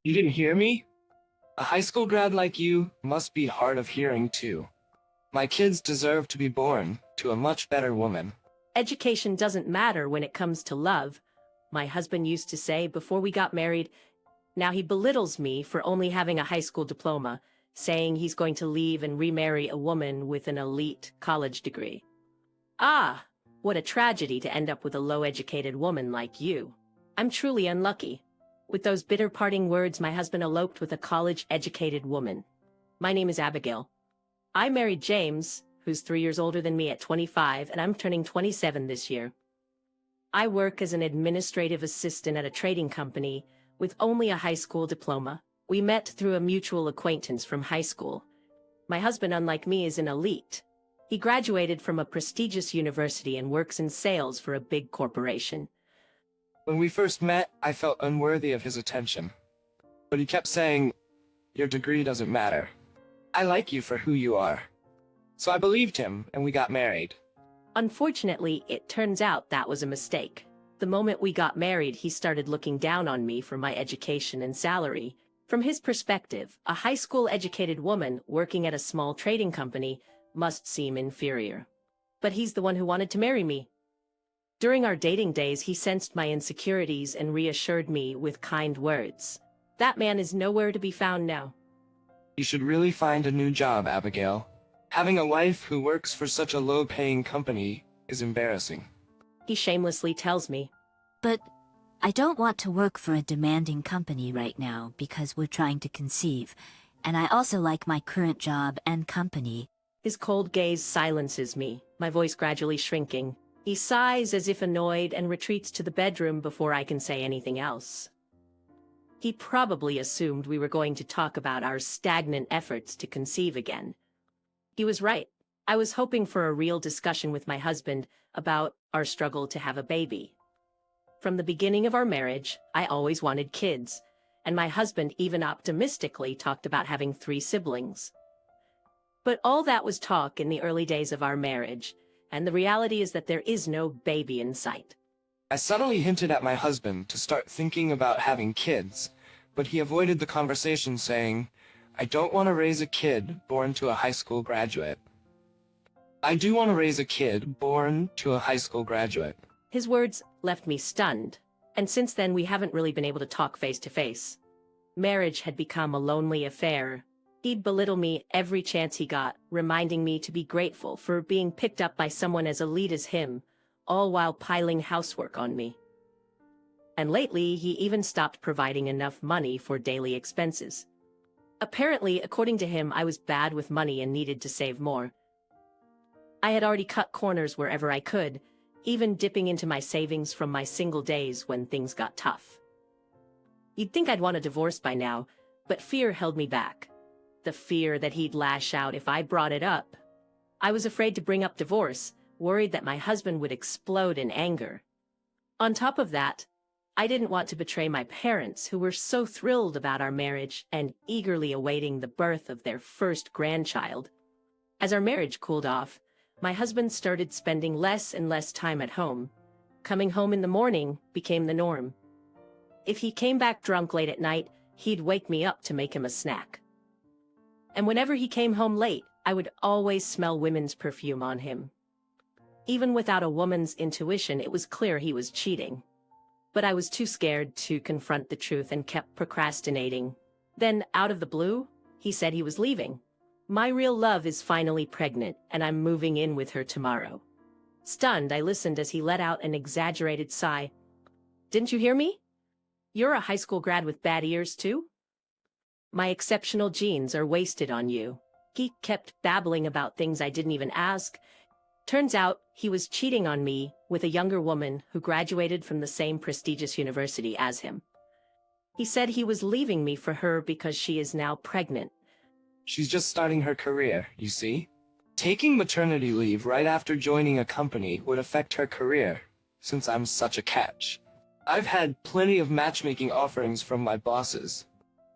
You didn't hear me? A high school grad like you must be hard of hearing too. My kids deserve to be born to a much better woman. Education doesn't matter when it comes to love, my husband used to say before we got married. Now he belittles me for only having a high school diploma, saying he's going to leave and remarry a woman with an elite college degree. Ah, what a tragedy to end up with a low-educated woman like you. I'm truly unlucky. With those bitter parting words, my husband eloped with a college-educated woman. My name is Abigail. I married James, who's 3 years older than me at 25, and I'm turning 27 this year. I work as an administrative assistant at a trading company with only a high school diploma. We met through a mutual acquaintance from high school. My husband, unlike me, is an elite. He graduated from a prestigious university and works in sales for a big corporation. When we first met, I felt unworthy of his attention. But he kept saying, "Your degree doesn't matter. I like you for who you are." So I believed him, and we got married. Unfortunately, it turns out that was a mistake. The moment we got married, he started looking down on me for my education and salary. From his perspective, a high school-educated woman working at a small trading company must seem inferior. But he's the one who wanted to marry me. During our dating days, he sensed my insecurities and reassured me with kind words. That man is nowhere to be found now. You should really find a new job, Abigail. Having a wife who works for such a low-paying company is embarrassing. He shamelessly tells me. But I don't want to work for a demanding company right now because we're trying to conceive, and I also like my current job and company. His cold gaze silences me, my voice gradually shrinking. He sighs as if annoyed and retreats to the bedroom before I can say anything else. He probably assumed we were going to talk about our stagnant efforts to conceive again. He was right. I was hoping for a real discussion with my husband about our struggle to have a baby. From the beginning of our marriage, I always wanted kids, and my husband even optimistically talked about having 3 siblings. But all that was talk in the early days of our marriage, and the reality is that there is no baby in sight. I subtly hinted at my husband to start thinking about having kids, but he avoided the conversation saying, "I don't want to raise a kid born to a high school graduate." I do want to raise a kid born to a high school graduate. His words left me stunned, and since then we haven't really been able to talk face to face. Marriage had become a lonely affair. He'd belittle me every chance he got, reminding me to be grateful for being picked up by someone as elite as him, all while piling housework on me. And lately, he even stopped providing enough money for daily expenses. Apparently, according to him, I was bad with money and needed to save more. I had already cut corners wherever I could, even dipping into my savings from my single days when things got tough. You'd think I'd want a divorce by now, but fear held me back. The fear that he'd lash out if I brought it up. I was afraid to bring up divorce, worried that my husband would explode in anger. On top of that, I didn't want to betray my parents, who were so thrilled about our marriage and eagerly awaiting the birth of their first grandchild. As our marriage cooled off, my husband started spending less and less time at home. Coming home in the morning became the norm. If he came back drunk late at night, he'd wake me up to make him a snack. And whenever he came home late, I would always smell women's perfume on him. Even without a woman's intuition, it was clear he was cheating. But I was too scared to confront the truth and kept procrastinating. Then, out of the blue, he said he was leaving. My real love is finally pregnant, and I'm moving in with her tomorrow. Stunned, I listened as he let out an exaggerated sigh. "Didn't you hear me? You're a high school grad with bad ears, too? My exceptional genes are wasted on you." He kept babbling about things I didn't even ask. Turns out, he was cheating on me with a younger woman who graduated from the same prestigious university as him. He said he was leaving me for her because she is now pregnant. She's just starting her career, you see? Taking maternity leave right after joining a company would affect her career, since I'm such a catch. I've had plenty of matchmaking offerings from my bosses.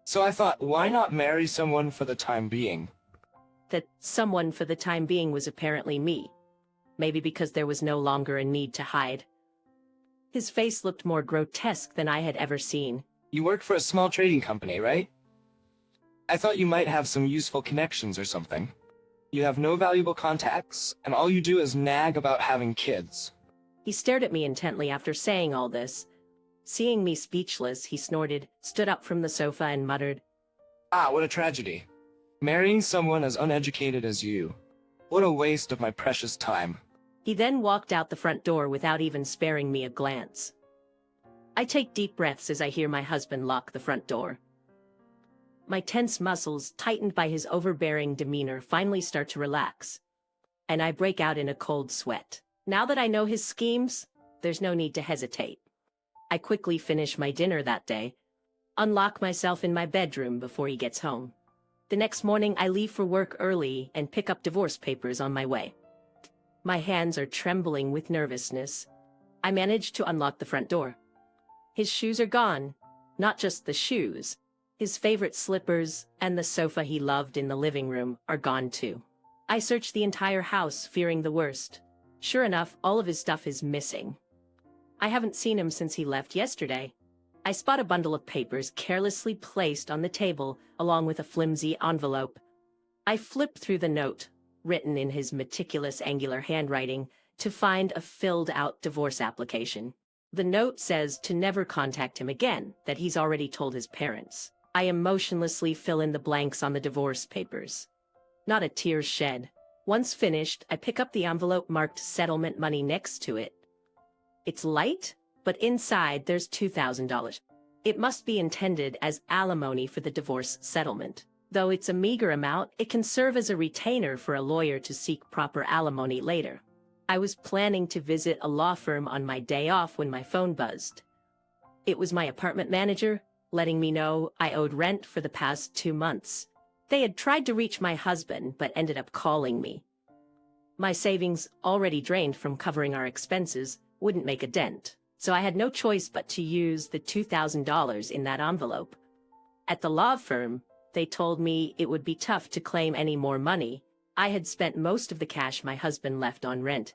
So I thought, why not marry someone for the time being? That someone for the time being was apparently me. Maybe because there was no longer a need to hide. His face looked more grotesque than I had ever seen. You work for a small trading company, right? I thought you might have some useful connections or something. You have no valuable contacts, and all you do is nag about having kids. He stared at me intently after saying all this. Seeing me speechless, he snorted, stood up from the sofa and muttered, Ah, what a tragedy. Marrying someone as uneducated as you. What a waste of my precious time. He then walked out the front door without even sparing me a glance. I take deep breaths as I hear my husband lock the front door. My tense muscles, tightened by his overbearing demeanor, finally start to relax, and I break out in a cold sweat. Now that I know his schemes, there's no need to hesitate. I quickly finish my dinner that day, unlock myself in my bedroom before he gets home. The next morning, I leave for work early and pick up divorce papers on my way. My hands are trembling with nervousness. I manage to unlock the front door. His shoes are gone. Not just the shoes. His favorite slippers and the sofa he loved in the living room are gone too. I search the entire house, fearing the worst. Sure enough, all of his stuff is missing. I haven't seen him since he left yesterday. I spot a bundle of papers carelessly placed on the table along with a flimsy envelope. I flip through the note, written in his meticulous angular handwriting, to find a filled-out divorce application. The note says to never contact him again, that he's already told his parents. I emotionlessly fill in the blanks on the divorce papers. Not a tear shed. Once finished, I pick up the envelope marked settlement money next to it. It's light, but inside there's $2,000. It must be intended as alimony for the divorce settlement. Though it's a meager amount, it can serve as a retainer for a lawyer to seek proper alimony later. I was planning to visit a law firm on my day off when my phone buzzed. It was my apartment manager, letting me know I owed rent for the past 2 months. They had tried to reach my husband, but ended up calling me. My savings, already drained from covering our expenses, wouldn't make a dent, so I had no choice but to use the $2,000 in that envelope. At the law firm, they told me it would be tough to claim any more money. I had spent most of the cash my husband left on rent.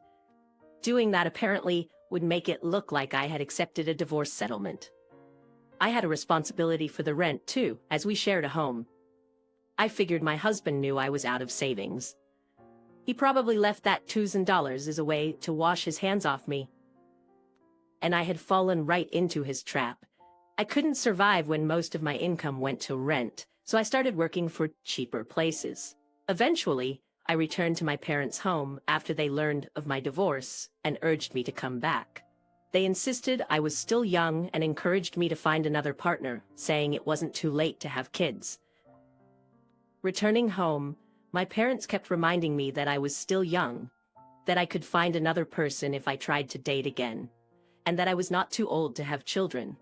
Doing that apparently would make it look like I had accepted a divorce settlement. I had a responsibility for the rent too, as we shared a home. I figured my husband knew I was out of savings. He probably left that $2,000 as a way to wash his hands off me. And I had fallen right into his trap. I couldn't survive when most of my income went to rent, so I started working for cheaper places. Eventually, I returned to my parents' home after they learned of my divorce and urged me to come back. They insisted I was still young and encouraged me to find another partner, saying it wasn't too late to have kids. Returning home, my parents kept reminding me that I was still young, that I could find another person if I tried to date again, and that I was not too old to have children.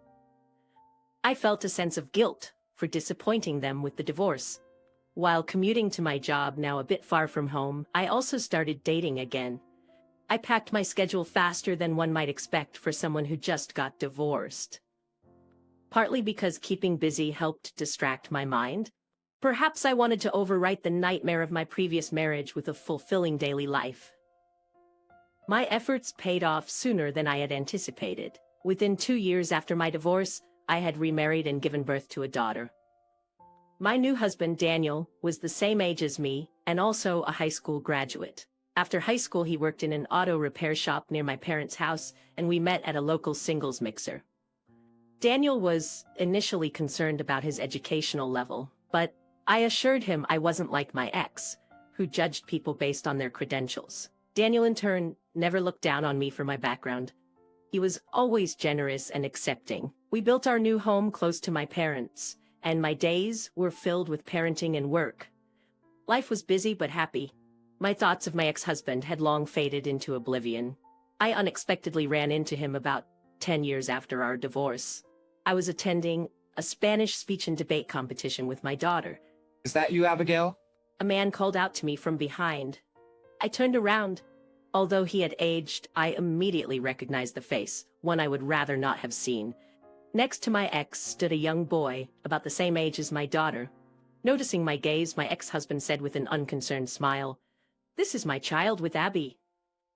I felt a sense of guilt for disappointing them with the divorce. While commuting to my job, now a bit far from home, I also started dating again. I packed my schedule faster than one might expect for someone who just got divorced. Partly because keeping busy helped distract my mind. Perhaps I wanted to overwrite the nightmare of my previous marriage with a fulfilling daily life. My efforts paid off sooner than I had anticipated. Within 2 years after my divorce, I had remarried and given birth to a daughter. My new husband, Daniel, was the same age as me and also a high school graduate. After high school, he worked in an auto repair shop near my parents' house, and we met at a local singles mixer. Daniel was initially concerned about his educational level, but I assured him I wasn't like my ex, who judged people based on their credentials. Daniel, in turn, never looked down on me for my background. He was always generous and accepting. We built our new home close to my parents, and my days were filled with parenting and work. Life was busy but happy. My thoughts of my ex-husband had long faded into oblivion. I unexpectedly ran into him about 10 years after our divorce. I was attending a Spanish speech and debate competition with my daughter. Is that you, Abigail? A man called out to me from behind. I turned around. Although he had aged, I immediately recognized the face, one I would rather not have seen. Next to my ex stood a young boy, about the same age as my daughter. Noticing my gaze, my ex-husband said with an unconcerned smile, "This is my child with Abby.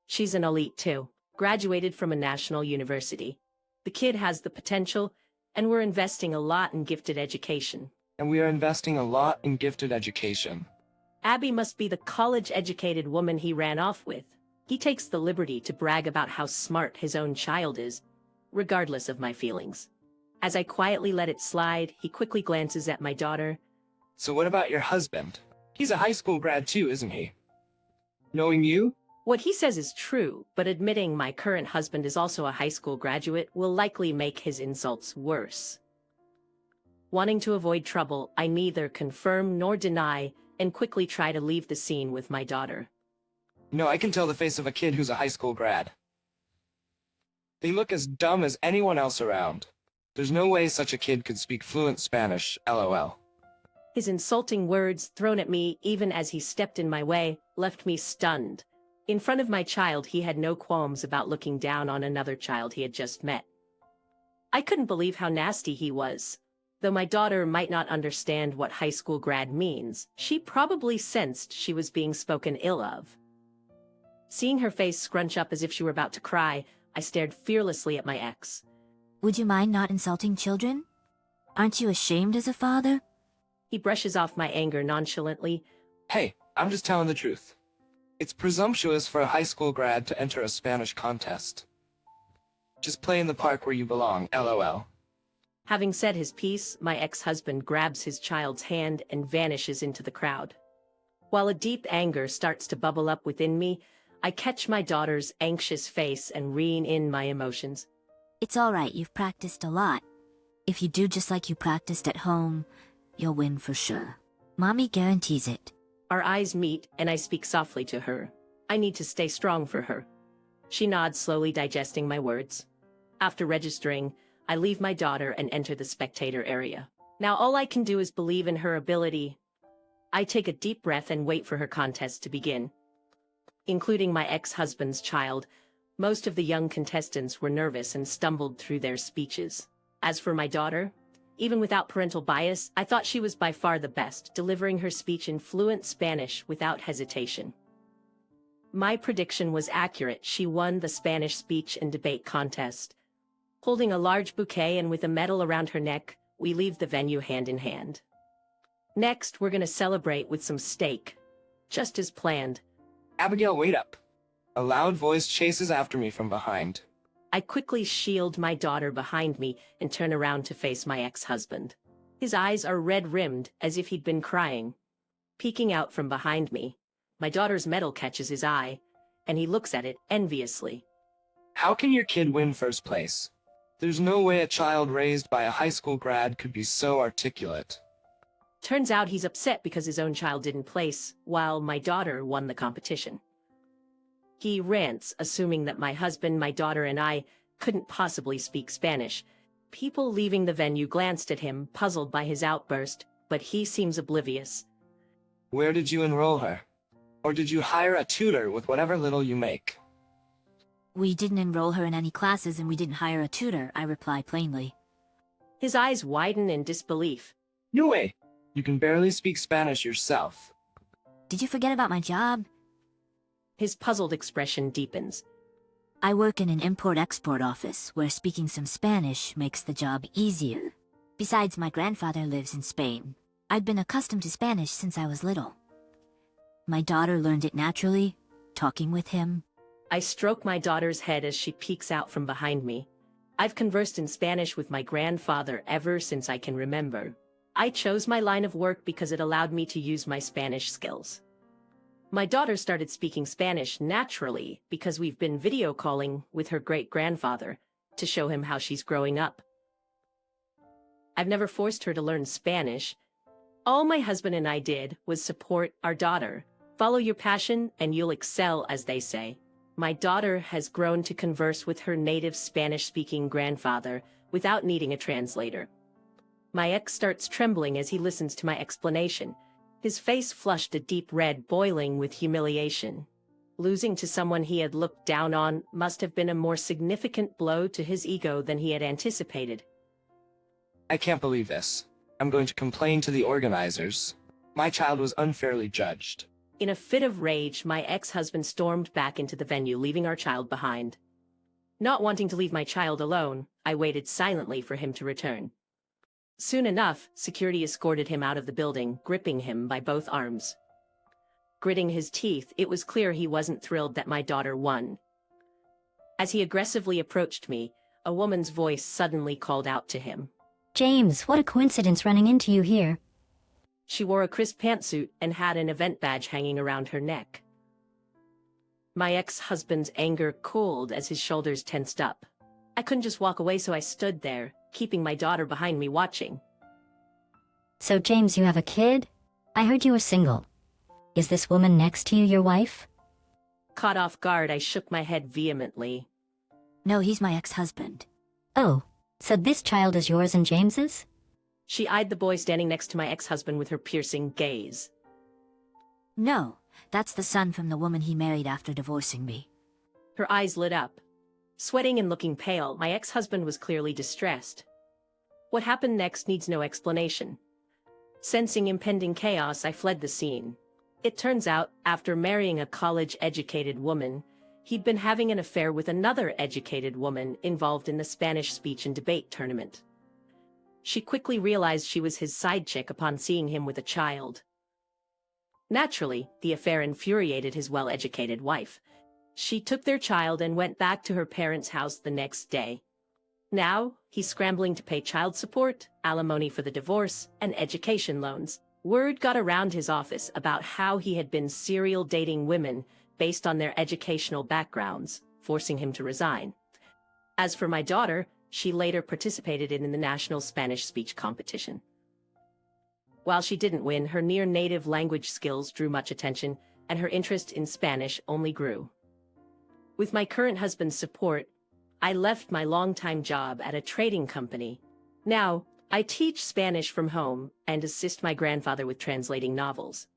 She's an elite too, graduated from a national university. The kid has the potential, And we're investing a lot in gifted education. And we are investing a lot in gifted education. Abby must be the college-educated woman he ran off with. He takes the liberty to brag about how smart his own child is, regardless of my feelings. As I quietly let it slide, he quickly glances at my daughter. So what about your husband? He's a high school grad too, isn't he? Knowing you? What he says is true, but admitting my current husband is also a high school graduate will likely make his insults worse. Wanting to avoid trouble, I neither confirm nor deny and quickly try to leave the scene with my daughter. No, I can tell the face of a kid who's a high school grad. They look as dumb as anyone else around. There's no way such a kid could speak fluent Spanish, LOL. His insulting words, thrown at me even as he stepped in my way, left me stunned. In front of my child, he had no qualms about looking down on another child he had just met. I couldn't believe how nasty he was. Though my daughter might not understand what high school grad means, she probably sensed she was being spoken ill of. Seeing her face scrunch up as if she were about to cry, I stared fearlessly at my ex. Would you mind not insulting children? Aren't you ashamed as a father? He brushes off my anger nonchalantly. Hey, I'm just telling the truth. It's presumptuous for a high school grad to enter a Spanish contest. Just play in the park where you belong, LOL. Having said his piece, my ex-husband grabs his child's hand and vanishes into the crowd. While a deep anger starts to bubble up within me, I catch my daughter's anxious face and rein in my emotions. It's alright, you've practiced a lot. If you do just like you practiced at home, you'll win for sure. Mommy guarantees it. Our eyes meet, and I speak softly to her. I need to stay strong for her. She nods, slowly digesting my words. After registering, I leave my daughter and enter the spectator area. Now all I can do is believe in her ability. I take a deep breath and wait for her contest to begin. Including my ex-husband's child, most of the young contestants were nervous and stumbled through their speeches. As for my daughter, even without parental bias, I thought she was by far the best, delivering her speech in fluent Spanish without hesitation. My prediction was accurate. She won the Spanish speech and debate contest. Holding a large bouquet and with a medal around her neck, we leave the venue hand in hand. Next, we're gonna celebrate with some steak. Just as planned. Abigail, wait up. A loud voice chases after me from behind. I quickly shield my daughter behind me and turn around to face my ex-husband. His eyes are red-rimmed, as if he'd been crying. Peeking out from behind me, my daughter's medal catches his eye, and he looks at it enviously. How can your kid win first place? There's no way a child raised by a high school grad could be so articulate. Turns out he's upset because his own child didn't place, while my daughter won the competition. He rants, assuming that my husband, my daughter, and I couldn't possibly speak Spanish. People leaving the venue glanced at him, puzzled by his outburst, but he seems oblivious. Where did you enroll her? Or did you hire a tutor with whatever little you make? We didn't enroll her in any classes and we didn't hire a tutor, I reply plainly. His eyes widen in disbelief. No way! You can barely speak Spanish yourself. Did you forget about my job? His puzzled expression deepens. I work in an import-export office where speaking some Spanish makes the job easier. Besides, my grandfather lives in Spain. I'd been accustomed to Spanish since I was little. My daughter learned it naturally, talking with him. I stroke my daughter's head as she peeks out from behind me. I've conversed in Spanish with my grandfather ever since I can remember. I chose my line of work because it allowed me to use my Spanish skills. My daughter started speaking Spanish naturally because we've been video calling with her great-grandfather to show him how she's growing up. I've never forced her to learn Spanish. All my husband and I did was support our daughter. Follow your passion and you'll excel, as they say. My daughter has grown to converse with her native Spanish-speaking grandfather without needing a translator. My ex starts trembling as he listens to my explanation. His face flushed a deep red, boiling with humiliation. Losing to someone he had looked down on must have been a more significant blow to his ego than he had anticipated. I can't believe this. I'm going to complain to the organizers. My child was unfairly judged. In a fit of rage, my ex-husband stormed back into the venue, leaving our child behind. Not wanting to leave my child alone, I waited silently for him to return. Soon enough, security escorted him out of the building, gripping him by both arms. Gritting his teeth, it was clear he wasn't thrilled that my daughter won. As he aggressively approached me, a woman's voice suddenly called out to him. James, what a coincidence running into you here. She wore a crisp pantsuit and had an event badge hanging around her neck. My ex-husband's anger cooled as his shoulders tensed up. I couldn't just walk away, so I stood there, keeping my daughter behind me watching. So James, you have a kid? I heard you were single. Is this woman next to you your wife? Caught off guard, I shook my head vehemently. No, he's my ex-husband. Oh, so this child is yours and James's? She eyed the boy standing next to my ex-husband with her piercing gaze. No, that's the son from the woman he married after divorcing me. Her eyes lit up. Sweating and looking pale, my ex-husband was clearly distressed. What happened next needs no explanation. Sensing impending chaos, I fled the scene. It turns out, after marrying a college-educated woman, he'd been having an affair with another educated woman involved in the Spanish speech and debate tournament. She quickly realized she was his side chick upon seeing him with a child. Naturally, the affair infuriated his well-educated wife. She took their child and went back to her parents' house the next day. Now, he's scrambling to pay child support, alimony for the divorce, and education loans. Word got around his office about how he had been serial dating women based on their educational backgrounds, forcing him to resign. As for my daughter, she later participated in the national Spanish speech competition. While she didn't win, her near-native language skills drew much attention, and her interest in Spanish only grew. With my current husband's support, I left my longtime job at a trading company. Now, I teach Spanish from home and assist my grandfather with translating novels.